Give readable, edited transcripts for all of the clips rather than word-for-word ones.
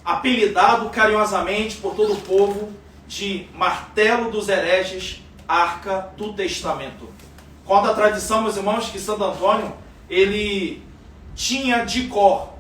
apelidado carinhosamente por todo o povo de martelo dos hereges, arca do testamento. Conta a tradição, meus irmãos, que Santo Antônio, ele tinha de cor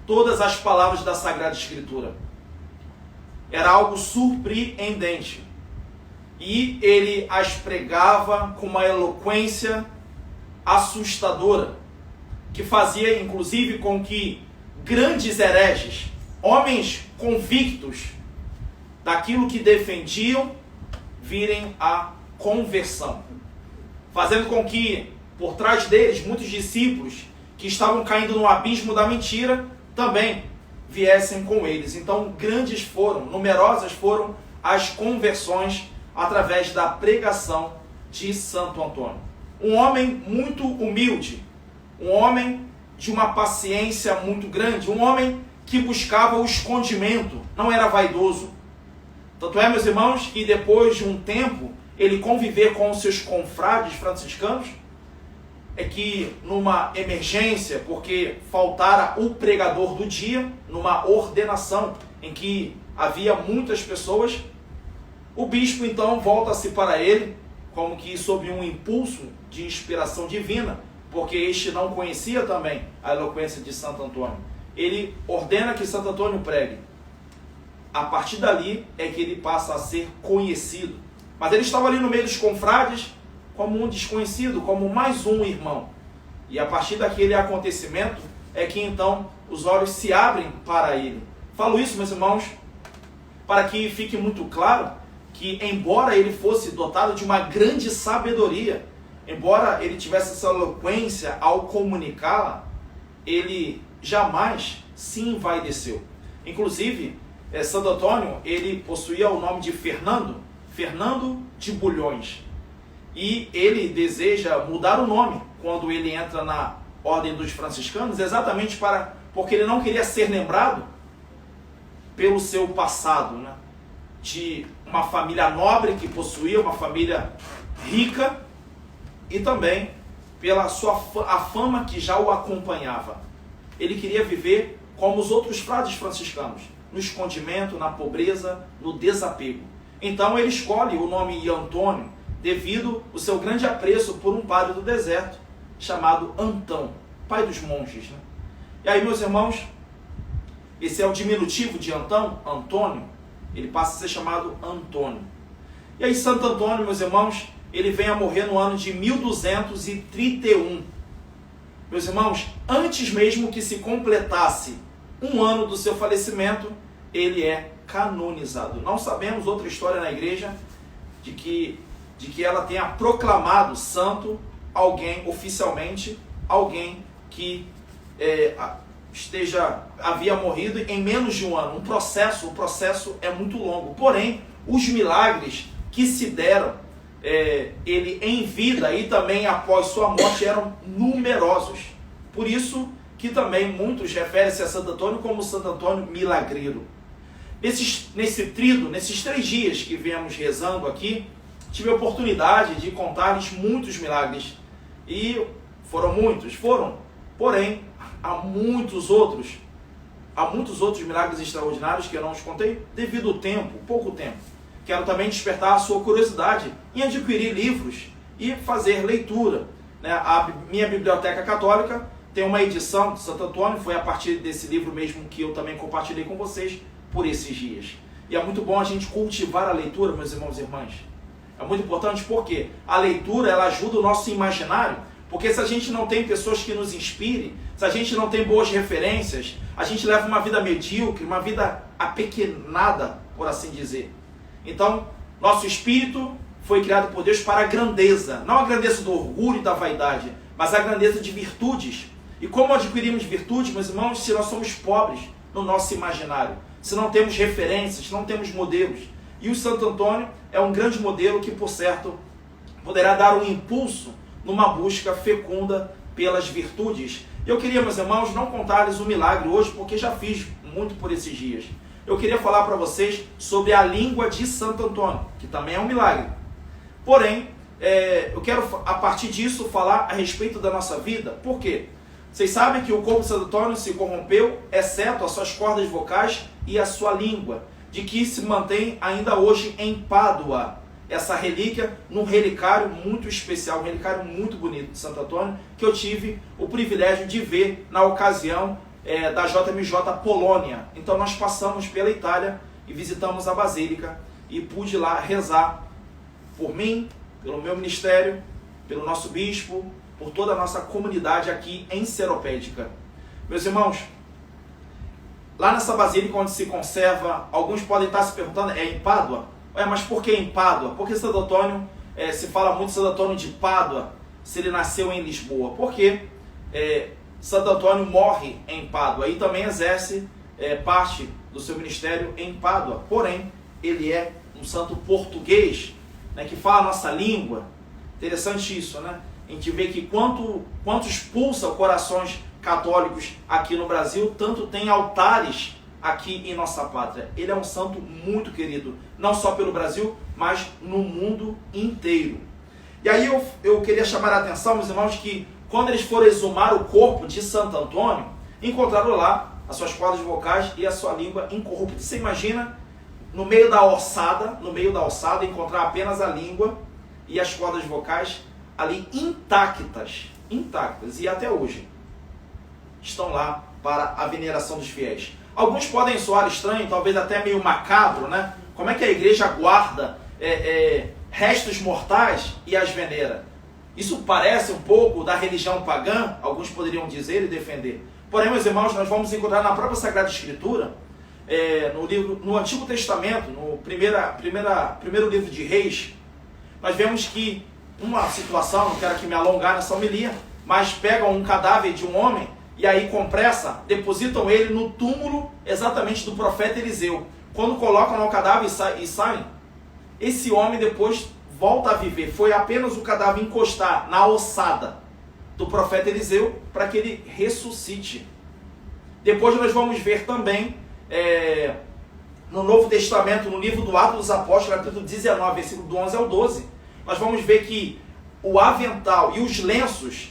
todas as palavras da Sagrada Escritura. Era algo surpreendente. E ele as pregava com uma eloquência assustadora, que fazia inclusive com que grandes hereges, homens convictos daquilo que defendiam, virem à conversão, fazendo com que por trás deles muitos discípulos que estavam caindo no abismo da mentira também viessem com eles. Então numerosas foram as conversões através da pregação de Santo Antônio. Um homem muito humilde, um homem de uma paciência muito grande, um homem que buscava o escondimento, não era vaidoso. Tanto é, meus irmãos, que depois de um tempo ele conviver com os seus confrades franciscanos, é que numa emergência, porque faltara o pregador do dia, numa ordenação em que havia muitas pessoas, o bispo então volta-se para ele, como que sob um impulso de inspiração divina, porque este não conhecia também a eloquência de Santo Antônio. Ele ordena que Santo Antônio pregue. A partir dali é que ele passa a ser conhecido. Mas ele estava ali no meio dos confrades como um desconhecido, como mais um irmão. E a partir daquele acontecimento é que então os olhos se abrem para ele. Falo isso, meus irmãos, para que fique muito claro que, embora ele fosse dotado de uma grande sabedoria, embora ele tivesse essa eloquência ao comunicá-la, ele jamais se envaideceu. Inclusive, Santo Antônio, ele possuía o nome de Fernando de Bulhões. E ele deseja mudar o nome quando ele entra na Ordem dos Franciscanos, exatamente porque ele não queria ser lembrado pelo seu passado, né? De uma família nobre que possuía, uma família rica, e também pela a fama que já o acompanhava. Ele queria viver como os outros frades franciscanos, no escondimento, na pobreza, no desapego. Então ele escolhe o nome Antônio devido ao seu grande apreço por um padre do deserto chamado Antão, pai dos monges, né? E aí, meus irmãos, esse é o diminutivo de Antão, Antônio, ele passa a ser chamado Antônio. E aí Santo Antônio, meus irmãos, ele vem a morrer no ano de 1231. Meus irmãos, antes mesmo que se completasse um ano do seu falecimento, ele é canonizado. Não sabemos outra história na igreja de que ela tenha proclamado santo alguém, oficialmente, alguém que havia morrido em menos de um ano. O processo é muito longo. Porém, os milagres que se deram, ele em vida e também após sua morte, eram numerosos. Por isso que também muitos referem-se a Santo Antônio como Santo Antônio milagreiro. Nesses 3 dias que viemos rezando aqui, tive a oportunidade de contar-lhes muitos milagres. E foram muitos, porém, há muitos outros milagres extraordinários que eu não os contei devido ao tempo, pouco tempo. Quero também despertar a sua curiosidade em adquirir livros e fazer leitura, né? A minha biblioteca católica tem uma edição de Santo Antônio, foi a partir desse livro mesmo que eu também compartilhei com vocês por esses dias. E é muito bom a gente cultivar a leitura, meus irmãos e irmãs. É muito importante porque a leitura, ela ajuda o nosso imaginário, porque se a gente não tem pessoas que nos inspirem, se a gente não tem boas referências, a gente leva uma vida medíocre, uma vida apequenada, por assim dizer. Então, nosso espírito foi criado por Deus para a grandeza, não a grandeza do orgulho e da vaidade, mas a grandeza de virtudes. E como adquirimos virtudes, meus irmãos, se nós somos pobres no nosso imaginário, se não temos referências, não temos modelos. E o Santo Antônio é um grande modelo que, por certo, poderá dar um impulso numa busca fecunda pelas virtudes. Eu queria, meus irmãos, não contar-lhes o milagre hoje, porque já fiz muito por esses dias. Eu queria falar para vocês sobre a língua de Santo Antônio, que também é um milagre. Porém, eu quero, a partir disso, falar a respeito da nossa vida. Por quê? Vocês sabem que o corpo de Santo Antônio se corrompeu, exceto as suas cordas vocais e a sua língua, de que se mantém ainda hoje em Pádua, essa relíquia, num relicário muito especial, um relicário muito bonito de Santo Antônio, que eu tive o privilégio de ver na ocasião da JMJ Polônia. Então nós passamos pela Itália e visitamos a Basílica e pude lá rezar por mim, pelo meu ministério, pelo nosso bispo, por toda a nossa comunidade aqui em Seropédica. Meus irmãos, lá nessa basílica onde se conserva, alguns podem estar se perguntando, é em Pádua? Mas por que em Pádua? Porque Santo Antônio, se fala muito de Santo Antônio de Pádua, se ele nasceu em Lisboa. Porque Santo Antônio morre em Pádua e também exerce parte do seu ministério em Pádua. Porém, ele é um santo português, né, que fala a nossa língua. Interessante isso, né? A gente vê que quanto expulsa corações católicos aqui no Brasil, tanto tem altares aqui em nossa pátria. Ele é um santo muito querido, não só pelo Brasil, mas no mundo inteiro. E aí eu queria chamar a atenção, meus irmãos, que quando eles foram exumar o corpo de Santo Antônio, encontraram lá as suas cordas vocais e a sua língua incorrupta. Você imagina, no meio da ossada, encontrar apenas a língua e as cordas vocais ali intactas, e até hoje estão lá para a veneração dos fiéis. Alguns podem soar estranho, talvez até meio macabro, né? Como é que a igreja guarda restos mortais e as venera? Isso parece um pouco da religião pagã, alguns poderiam dizer e defender. Porém, meus irmãos, nós vamos encontrar na própria Sagrada Escritura, no Antigo Testamento, no primeiro livro de Reis, nós vemos que uma situação, não quero aqui me alongar nessa homilia, mas pegam um cadáver de um homem e aí com pressa depositam ele no túmulo exatamente do profeta Eliseu. Quando colocam no cadáver e saem, esse homem depois volta a viver. Foi apenas o cadáver encostar na ossada do profeta Eliseu para que ele ressuscite. Depois nós vamos ver também no Novo Testamento, no livro do Atos dos Apóstolos, capítulo 19, versículo do 11 ao 12, nós vamos ver que o avental e os lenços,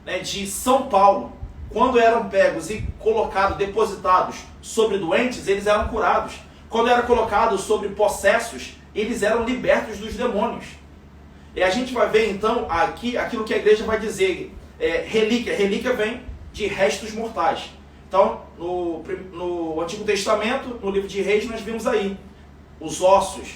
né, de São Paulo, quando eram pegos e colocados, depositados sobre doentes, eles eram curados. Quando eram colocados sobre possessos, eles eram libertos dos demônios. E a gente vai ver então aqui aquilo que a igreja vai dizer, relíquia. Relíquia vem de restos mortais. Então, no Antigo Testamento, no livro de Reis, nós vimos aí os ossos,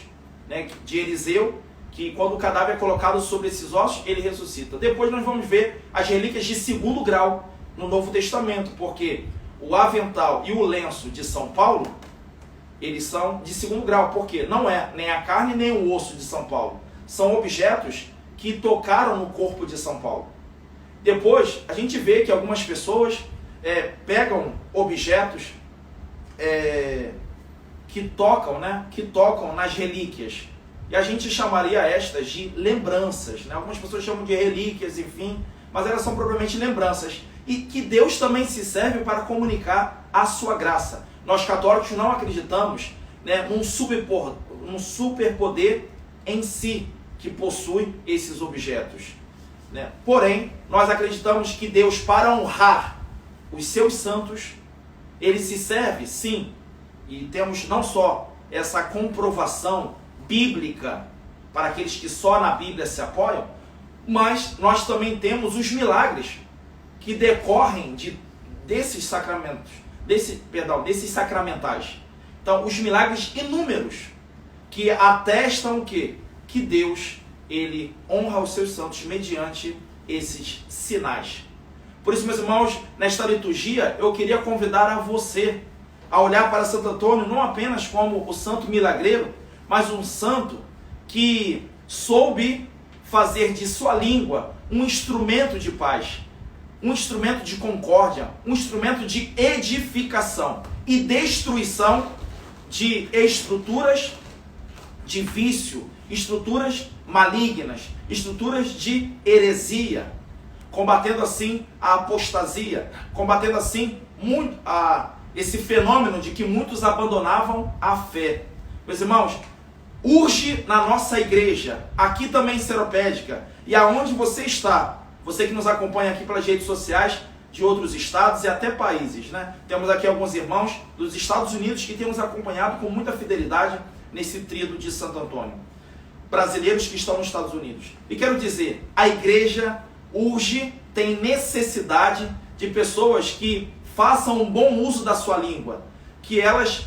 né, de Eliseu, que quando o cadáver é colocado sobre esses ossos, ele ressuscita. Depois nós vamos ver as relíquias de segundo grau no Novo Testamento, porque o avental e o lenço de São Paulo, eles são de segundo grau, porque não é nem a carne nem o osso de São Paulo. São objetos que tocaram no corpo de São Paulo. Depois, a gente vê que algumas pessoas pegam objetos que tocam nas relíquias. E a gente chamaria estas de lembranças, né? Algumas pessoas chamam de relíquias, enfim, mas elas são propriamente lembranças. E que Deus também se serve para comunicar a sua graça. Nós católicos não acreditamos, né, num superpoder em si que possui esses objetos, né? Porém, nós acreditamos que Deus, para honrar os seus santos, ele se serve, sim, e temos não só essa comprovação bíblica para aqueles que só na Bíblia se apoiam, mas nós também temos os milagres que decorrem desses sacramentos, desses sacramentais. Então, os milagres inúmeros que atestam que Deus, ele honra os seus santos mediante esses sinais. Por isso, meus irmãos, nesta liturgia, eu queria convidar a você a olhar para Santo Antônio não apenas como o santo milagreiro, mas um santo que soube fazer de sua língua um instrumento de paz, um instrumento de concórdia, um instrumento de edificação e destruição de estruturas de vício, estruturas malignas, estruturas de heresia, combatendo assim a apostasia, combatendo assim esse fenômeno de que muitos abandonavam a fé. Meus irmãos, urge na nossa igreja, aqui também em Seropédica, e aonde você está, você que nos acompanha aqui pelas redes sociais, de outros estados e até países, né? Temos aqui alguns irmãos dos Estados Unidos que têm nos acompanhado com muita fidelidade nesse tríodo de Santo Antônio. Brasileiros que estão nos Estados Unidos. E quero dizer, a igreja urge, tem necessidade de pessoas que façam um bom uso da sua língua, que elas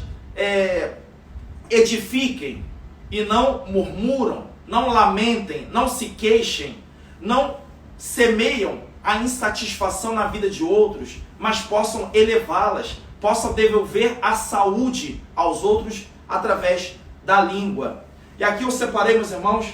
edifiquem e não murmuram, não lamentem, não se queixem, não semeiam a insatisfação na vida de outros, mas possam elevá-las, possam devolver a saúde aos outros através da língua. E aqui eu separei, meus irmãos,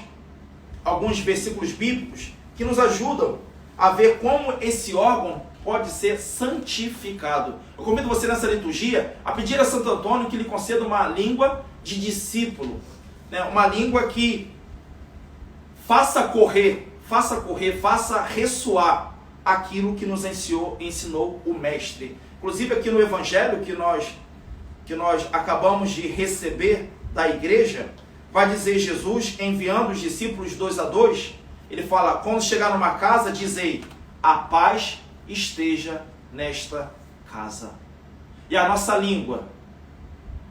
alguns versículos bíblicos que nos ajudam a ver como esse órgão pode ser santificado. Eu convido você nessa liturgia a pedir a Santo Antônio que lhe conceda uma língua de discípulo, né? Uma língua que faça correr, faça ressoar aquilo que nos ensinou o Mestre. Inclusive aqui no Evangelho que nós acabamos de receber da igreja, vai dizer Jesus, enviando os discípulos 2 a 2, ele fala, quando chegar numa casa, dizei, a paz esteja nesta casa. E a nossa língua,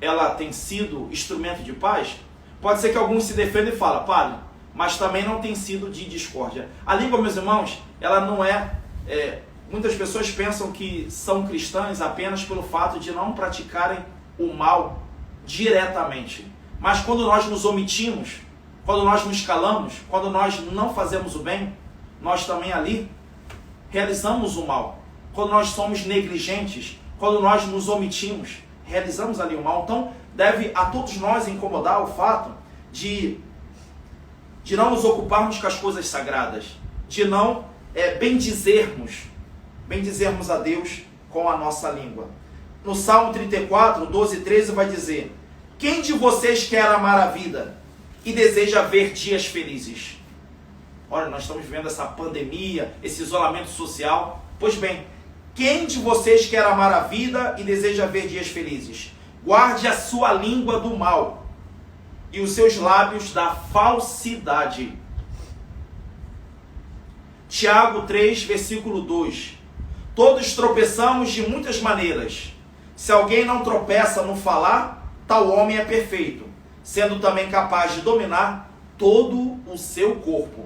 ela tem sido instrumento de paz? Pode ser que alguns se defendam e falem, padre, mas também não tem sido de discórdia. A língua, meus irmãos, ela não muitas pessoas pensam que são cristãs apenas pelo fato de não praticarem o mal diretamente. Mas quando nós nos omitimos, quando nós nos calamos, quando nós não fazemos o bem, nós também ali realizamos o mal. Quando nós somos negligentes, quando nós nos omitimos, realizamos ali o mal. Então, deve a todos nós incomodar o fato de não nos ocuparmos com as coisas sagradas, de não bendizermos a Deus com a nossa língua. No Salmo 34, 12 e 13 vai dizer, quem de vocês quer amar a vida e deseja ver dias felizes? Olha, nós estamos vivendo essa pandemia, esse isolamento social. Pois bem, quem de vocês quer amar a vida e deseja ver dias felizes? Guarde a sua língua do mal e os seus lábios da falsidade. Tiago 3, versículo 2. Todos tropeçamos de muitas maneiras. Se alguém não tropeça no falar, tal homem é perfeito, sendo também capaz de dominar todo o seu corpo.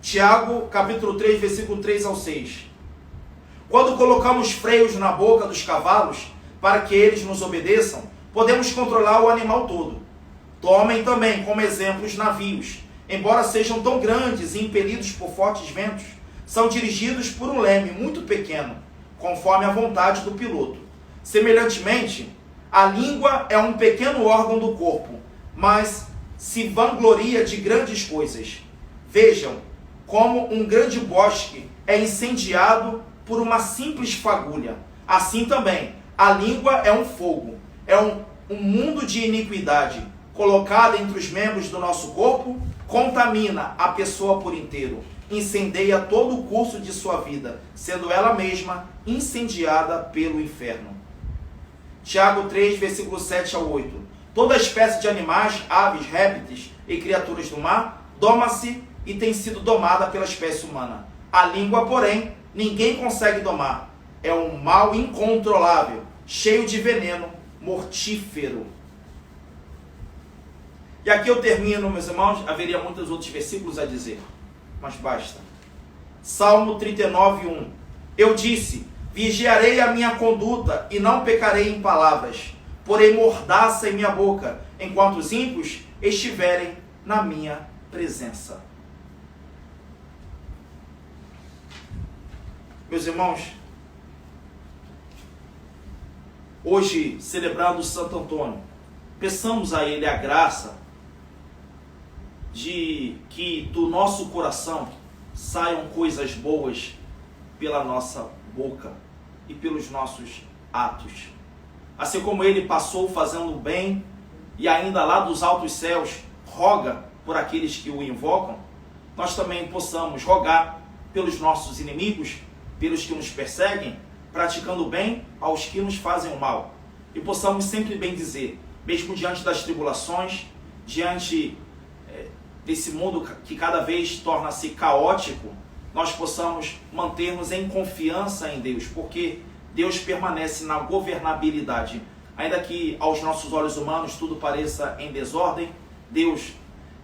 Tiago, capítulo 3, versículo 3 ao 6. Quando colocamos freios na boca dos cavalos, para que eles nos obedeçam, podemos controlar o animal todo. Tomem também como exemplo os navios, embora sejam tão grandes e impelidos por fortes ventos, são dirigidos por um leme muito pequeno, conforme a vontade do piloto. Semelhantemente, a língua é um pequeno órgão do corpo, mas se vangloria de grandes coisas. Vejam como um grande bosque é incendiado por uma simples fagulha. Assim também, a língua é um fogo, é um mundo de iniquidade, colocada entre os membros do nosso corpo, contamina a pessoa por inteiro, incendeia todo o curso de sua vida, sendo ela mesma incendiada pelo inferno. Tiago 3, versículo 7 ao 8. Toda espécie de animais, aves, répteis e criaturas do mar, doma-se e tem sido domada pela espécie humana. A língua, porém, ninguém consegue domar. É um mal incontrolável, cheio de veneno, mortífero. E aqui eu termino, meus irmãos, haveria muitos outros versículos a dizer, mas basta. Salmo 39, 1. Eu disse, vigiarei a minha conduta e não pecarei em palavras, porém mordaça em minha boca, enquanto os ímpios estiverem na minha presença. Meus irmãos, hoje, celebrando Santo Antônio, peçamos a ele a graça de que do nosso coração saiam coisas boas pela nossa boca e pelos nossos atos. Assim como ele passou fazendo o bem e ainda lá dos altos céus roga por aqueles que o invocam, nós também possamos rogar pelos nossos inimigos, pelos que nos perseguem, praticando o bem aos que nos fazem o mal. E possamos sempre bem dizer, mesmo diante das tribulações, diante desse mundo que cada vez torna-se caótico, nós possamos manter-nos em confiança em Deus, porque Deus permanece na governabilidade. Ainda que aos nossos olhos humanos tudo pareça em desordem, Deus,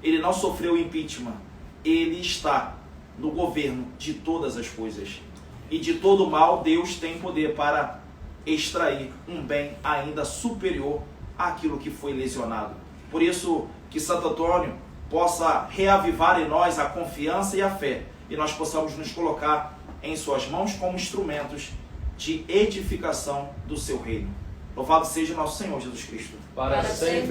Ele não sofreu impeachment, Ele está no governo de todas as coisas. E de todo mal, Deus tem poder para extrair um bem ainda superior àquilo que foi lesionado. Por isso, que Santo Antônio possa reavivar em nós a confiança e a fé, e nós possamos nos colocar em suas mãos como instrumentos de edificação do seu reino. Louvado seja nosso Senhor Jesus Cristo. Para sempre.